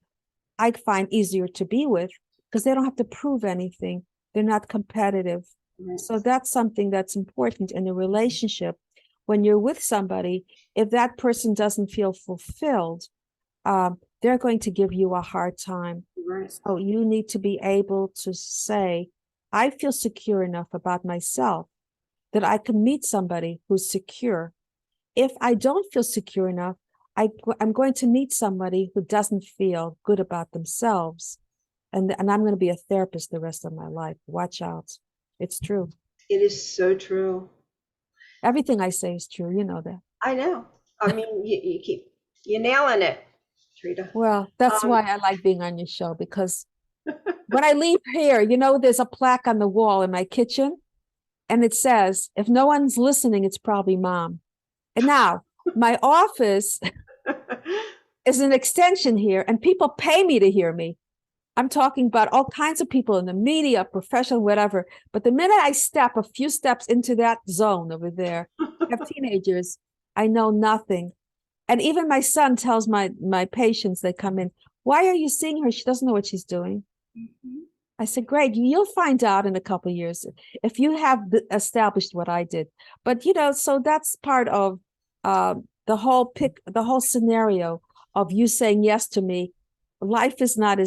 I find easier to be with because they don't have to prove anything. They're not competitive. So that's something that's important in a relationship. When you're with somebody, if that person doesn't feel fulfilled, they're going to give you a hard time. So you need to be able to say, I feel secure enough about myself that I can meet somebody who's secure. If I don't feel secure enough, I'm going to meet somebody who doesn't feel good about themselves. And I'm going to be a therapist the rest of my life. Watch out. It's true. It is so true. Everything I say is true. You know that. I know. I mean, you're nailing it, Frieda. Well, that's why I like being on your show, because when I leave here, there's a plaque on the wall in my kitchen, and it says, if no one's listening, it's probably mom. And now my office is an extension here, and people pay me to hear me. I'm talking about all kinds of people in the media, professional, whatever. But the minute I step a few steps into that zone over there, I have teenagers, I know nothing. And even my son tells my patients that come in, why are you seeing her? She doesn't know what she's doing. I said, great, you'll find out in a couple of years if you have established what I did. But, so that's part of the whole scenario of you saying yes to me. Life is not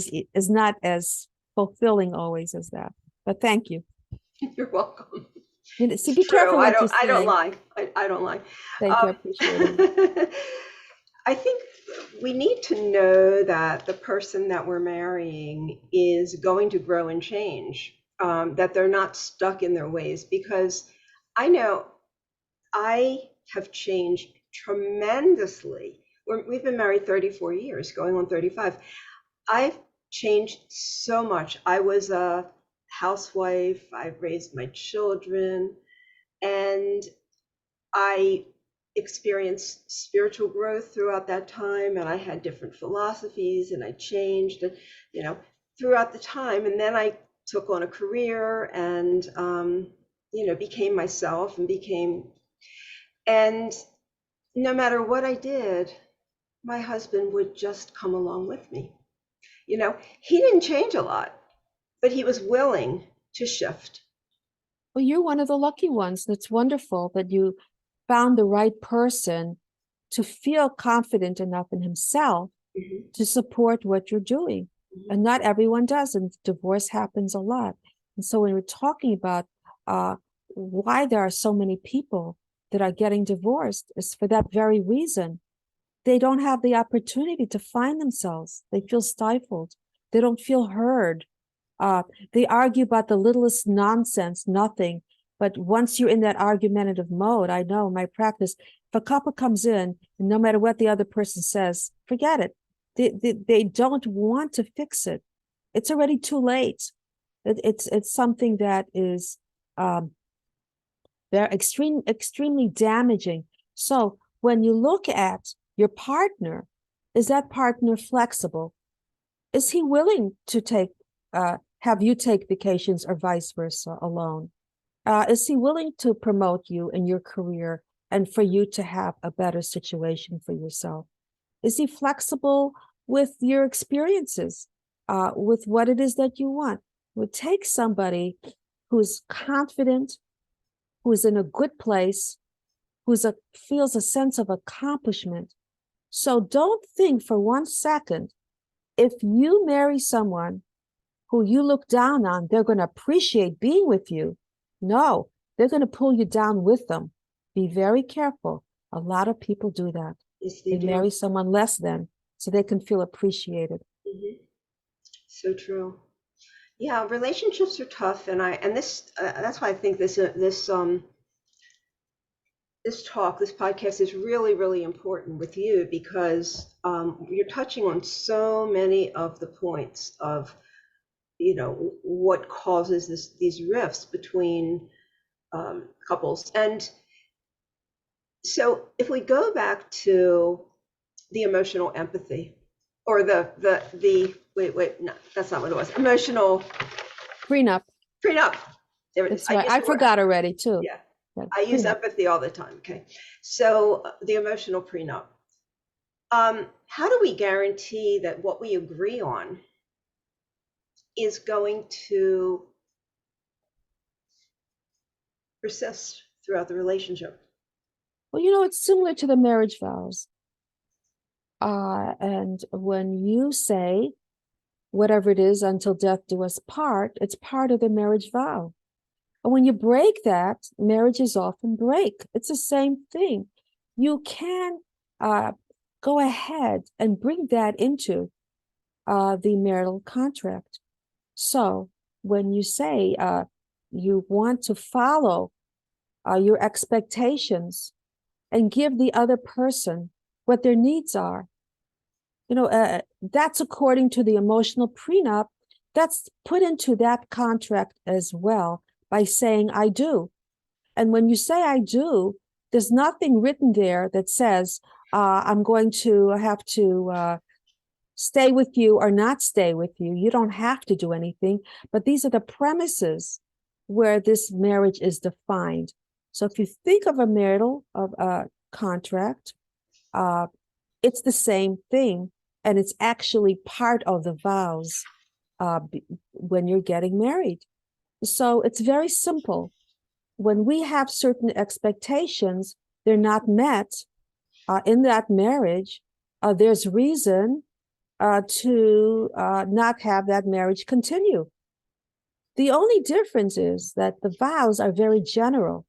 as fulfilling always as that. But thank you. You're welcome. See, be careful what you say. I don't lie. I don't lie. Thank you. I appreciate it. I think we need to know that the person that we're marrying is going to grow and change, that they're not stuck in their ways, because I know I have changed tremendously. We've been married 34 years, going on 35. I've changed so much. I was a housewife, I raised my children, and I experienced spiritual growth throughout that time, and I had different philosophies, and I changed, throughout the time. And then I took on a career and, became myself and no matter what I did, my husband would just come along with me. He didn't change a lot, but he was willing to shift. Well, you're one of the lucky ones. That's wonderful that you found the right person to feel confident enough in himself to support what you're doing. And not everyone does, and divorce happens a lot. And so when we're talking about why there are so many people that are getting divorced, is for that very reason. They don't have the opportunity to find themselves. They feel stifled. They don't feel heard. They argue about the littlest nonsense, nothing. But once you're in that argumentative mode, I know in my practice, if a couple comes in, and no matter what the other person says, forget it. They don't want to fix it. It's already too late. It's something that is they're extremely damaging. So when you look at your partner, is that partner flexible? Is he willing to take have you take vacations or vice versa alone? Is he willing to promote you in your career and for you to have a better situation for yourself? Is he flexible with your experiences, with what it is that you want? It would take somebody who's confident, who's in a good place, feels a sense of accomplishment. So don't think for 1 second, if you marry someone who you look down on, they're going to appreciate being with you. No, they're going to pull you down with them. Be very careful. A lot of people do that. Yes, They marry someone less than so they can feel appreciated. Mm-hmm. So true. Yeah, relationships are tough, and this that's why I think this podcast is really, really important with you, because you're touching on so many of the points of, what causes these rifts between couples. And so if we go back to the emotional empathy, or wait, no, that's not what it was. Emotional Prenup. That's right. I forgot already too. Yeah. I use empathy all the time. Okay. So the emotional prenup. How do we guarantee that what we agree on is going to persist throughout the relationship? Well, it's similar to the marriage vows. And when you say, whatever it is, until death do us part, it's part of the marriage vow. And when you break that, marriages often break. It's the same thing. You can go ahead and bring that into the marital contract. So when you say you want to follow your expectations and give the other person what their needs are, that's according to the emotional prenup. That's put into that contract as well by saying I do. And when you say I do, there's nothing written there that says I'm going to have to stay with you or not stay with you. You don't have to do anything, but these are the premises where this marriage is defined. So if you think of a marital contract, it's the same thing, and it's actually part of the vows when you're getting married. So it's very simple. When we have certain expectations, they're not met in that marriage, there's reason to not have that marriage continue. The only difference is that the vows are very general.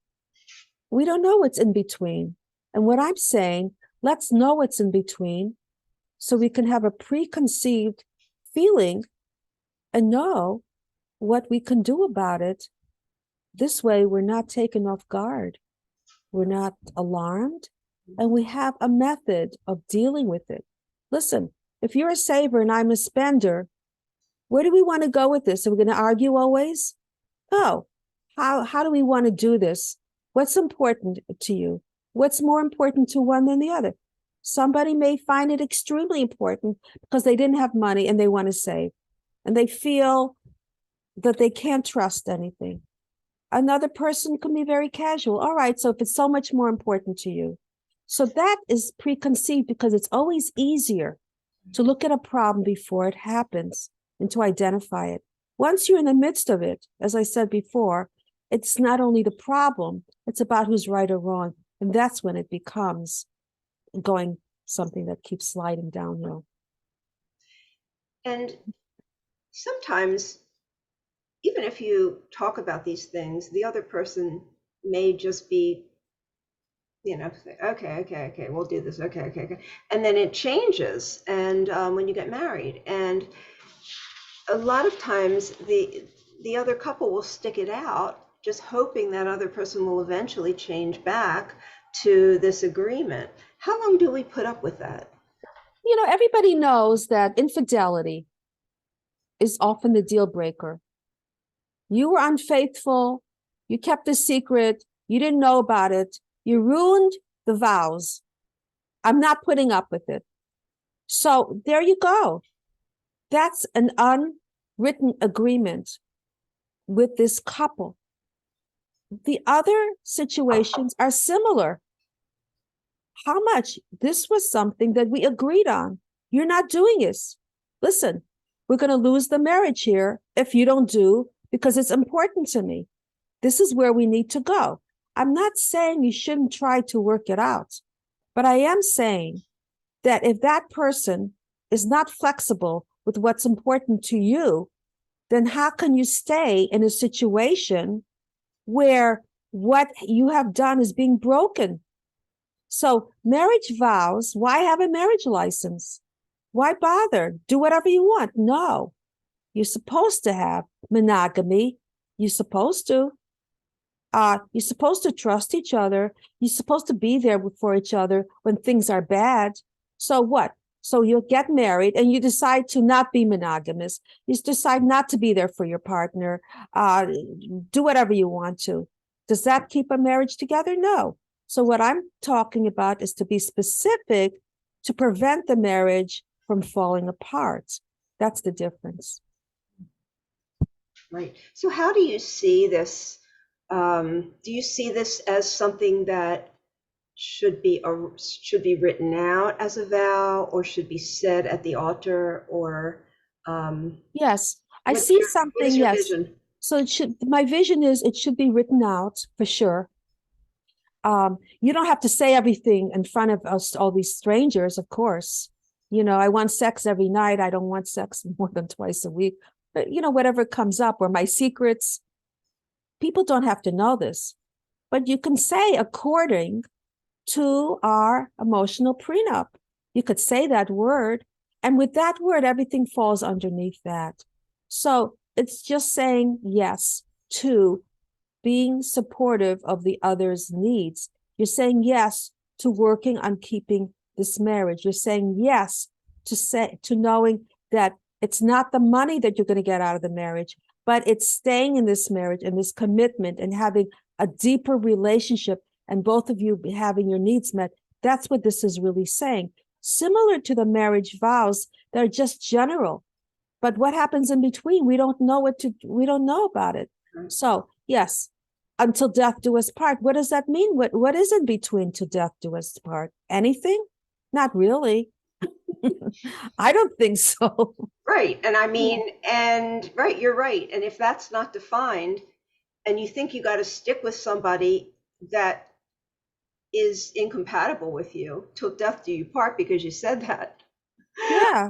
We don't know what's in between. And what I'm saying, let's know what's in between so we can have a preconceived feeling and know what we can do about it. This way, we're not taken off guard. We're not alarmed, and we have a method of dealing with it. Listen, if you're a saver and I'm a spender, where do we want to go with this? Are we going to argue always? No. How do we want to do this? What's important to you? What's more important to one than the other? Somebody may find it extremely important because they didn't have money and they want to save, and they feel that they can't trust anything. Another person can be very casual. All right, so if it's so much more important to you. So that is preconceived because it's always easier to look at a problem before it happens and to identify it. Once you're in the midst of it, as I said before, it's not only the problem, it's about who's right or wrong. And that's when it becomes going something that keeps sliding downhill. And sometimes, even if you talk about these things, the other person may just be, say, okay, we'll do this. Okay. And then it changes. And when you get married, and a lot of times the other couple will stick it out, just hoping that other person will eventually change back to this agreement. How long do we put up with that? Everybody knows that infidelity is often the deal breaker. You were unfaithful. You kept a secret. You didn't know about it. You ruined the vows. I'm not putting up with it. So there you go. That's an written agreement with this couple. The other situations are similar. How much? This was something that we agreed on. You're not doing this. Listen, we're going to lose the marriage here if you don't do, because it's important to me. This is where we need to go. I'm not saying you shouldn't try to work it out, but I am saying that if that person is not flexible with what's important to you, then how can you stay in a situation where what you have done is being broken? So marriage vows, why have a marriage license? Why bother? Do whatever you want. No, you're supposed to have monogamy. You're supposed to. You're supposed to trust each other. You're supposed to be there for each other when things are bad. So what? So you'll get married and you decide to not be monogamous. You decide not to be there for your partner. Do whatever you want to. Does that keep a marriage together? No. So what I'm talking about is to be specific to prevent the marriage from falling apart. That's the difference. Right. So how do you see this? Do you see this as something that should be written out as a vow, or should be said at the altar, or yes, I see what something. is your Yes. vision? So my vision is it should be written out for sure. You don't have to say everything in front of us, all these strangers, of course. I want sex every night. I don't want sex more than twice a week. But, whatever comes up, or my secrets, people don't have to know this. But you can say according to our emotional prenup. You could say that word. And with that word, everything falls underneath that. So it's just saying yes to being supportive of the other's needs. You're saying yes to working on keeping this marriage. You're saying yes to knowing that it's not the money that you're going to get out of the marriage, but it's staying in this marriage and this commitment and having a deeper relationship and both of you having your needs met. That's what this is really saying. Similar to the marriage vows, they're just general. But what happens in between, we don't know about it. So yes, until death do us part. What does that mean? What is in between till death do us part? Anything? Not really. I don't think so. Right. And I mean, right, you're right. And if that's not defined, and you think you got to stick with somebody that is incompatible with you till death do you part because you said that, Yeah.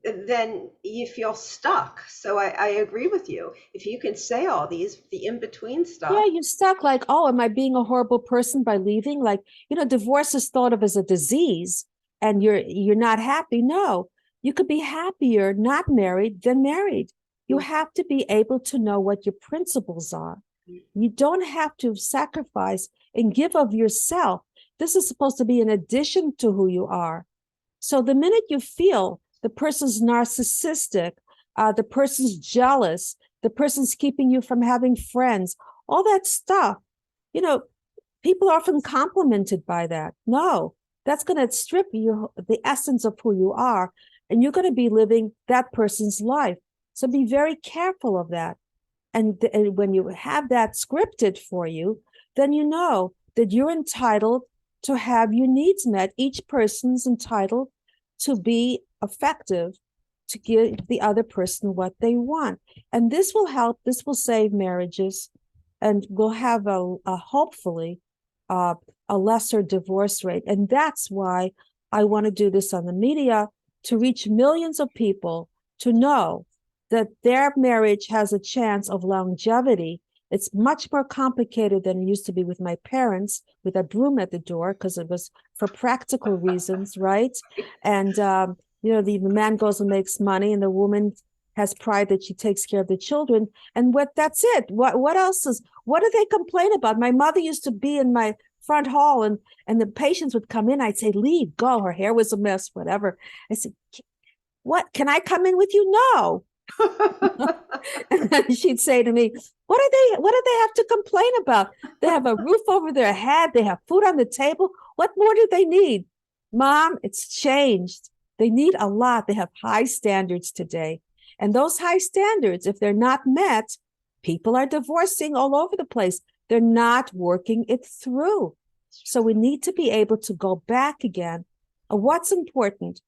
then you feel stuck. So I agree with you. If you can say all the in-between stuff. Yeah, you're stuck like, oh, am I being a horrible person by leaving? Like, divorce is thought of as a disease and you're not happy. No, you could be happier not married than married. You have to be able to know what your principles are. You don't have to sacrifice and give of yourself. This is supposed to be in addition to who you are. So the minute you feel the person's narcissistic, the person's jealous, the person's keeping you from having friends, all that stuff, people are often complimented by that. No, that's going to strip you the essence of who you are, and you're going to be living that person's life. So be very careful of that. And when you have that scripted for you, then you know that you're entitled to have your needs met. Each person's entitled to be effective, to give the other person what they want. And this will help, this will save marriages, and we'll have hopefully a lesser divorce rate. And that's why I want to do this on the media, to reach millions of people to know that their marriage has a chance of longevity. It's much more complicated than it used to be with my parents, with a broom at the door, because it was for practical reasons, right? And, the man goes and makes money, and the woman has pride that she takes care of the children. And that's it. What else what do they complain about? My mother used to be in my front hall, and the patients would come in. I'd say, leave, go. Her hair was a mess, whatever. I said, what, can I come in with you? No. And then she'd say to me, what do they have to complain about? They have a roof over their head. They have food on the table. What more do they need? Mom, it's changed. They need a lot. They have high standards today. And those high standards, if they're not met, people are divorcing all over the place. They're not working it through. So we need to be able to go back again. What's important?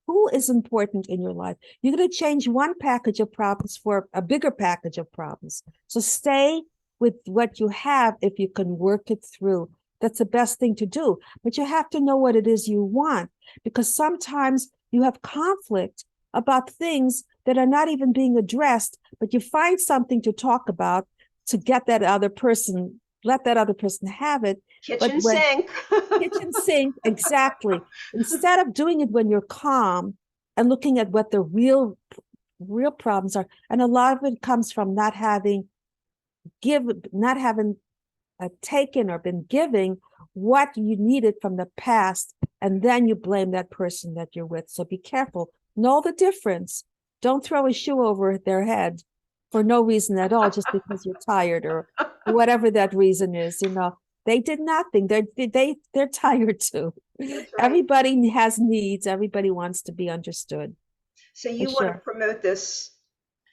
Who is important in your life? You're going to change one package of problems for a bigger package of problems. So stay with what you have if you can work it through. That's the best thing to do. But you have to know what it is you want, because sometimes you have conflict about things that are not even being addressed, but you find something to talk about to get that other person, let that other person have it. Kitchen sink. Kitchen sink, exactly. Instead of doing it when you're calm and looking at what the real problems are. And a lot of it comes from not having taken or been giving what you needed from the past, and then you blame that person that you're with. So be careful. Know the difference. Don't throw a shoe over their head for no reason at all, just because you're tired or whatever that reason is. They did nothing. They're tired too. Right. Everybody has needs. Everybody wants to be understood. So you want to promote this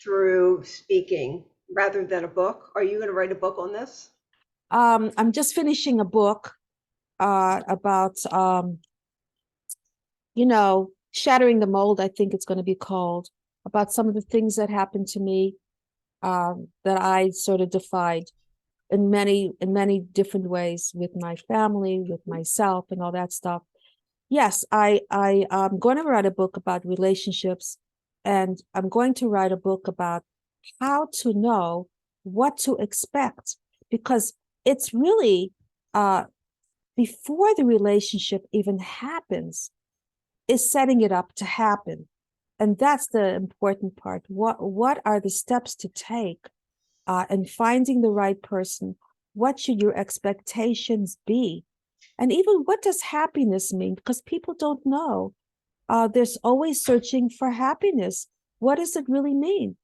through speaking rather than a book? Are you going to write a book on this? I'm just finishing a book about shattering the mold, I think it's going to be called, about some of the things that happened to me that I sort of defied in many different ways, with my family, with myself, and all that stuff. Yes, I'm going to write a book about relationships, and I'm going to write a book about how to know what to expect, because it's really before the relationship even happens, is setting it up to happen. And that's the important part. What are the steps to take and finding the right person? What should your expectations be? And even, what does happiness mean? Because people don't know. There's always searching for happiness. What does it really mean?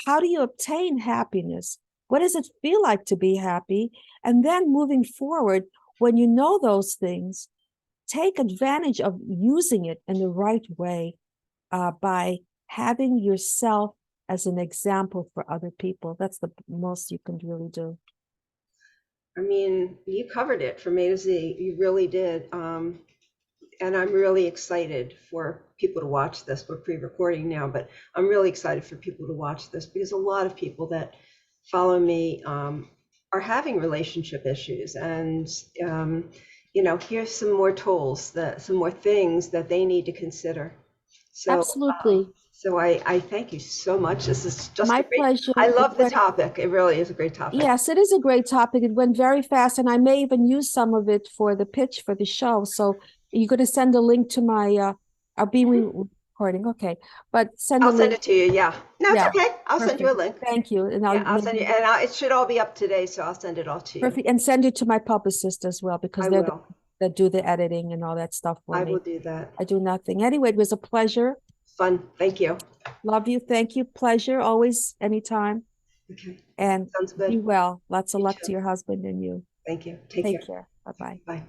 How do you obtain happiness? What does it feel like to be happy? And then moving forward, when you know those things, take advantage of using it in the right way by having yourself as an example for other people. That's the most you can really do. I mean, you covered it from A to Z. You really did. And I'm really excited for people to watch this. We're pre-recording now, but I'm really excited for people to watch this, because a lot of people that follow me are having relationship issues. And, here's some more tools, some more things that they need to consider. So, absolutely. So I thank you so much. This is just my pleasure. I love the topic. It really is a great topic. Yes, it is a great topic. It went very fast, and I may even use some of it for the pitch for the show. So you're going to send a link to my, I'll be recording. Okay. But I'll send it to you. Yeah. No, it's okay. I'll perfect. send you a link. Thank you. And I'll send you, and it should all be up today. So I'll send it all to you. Perfect. And send it to my publicist as well, because they're that do the editing and all that stuff for me. I will do that. I do nothing. Anyway, it was a pleasure. Fun. Thank you. Love you. Thank you. Pleasure. Always, anytime. Okay. And sounds good. Be well. Lots of luck to your husband and you. Thank you. Take care. Bye-bye. Bye.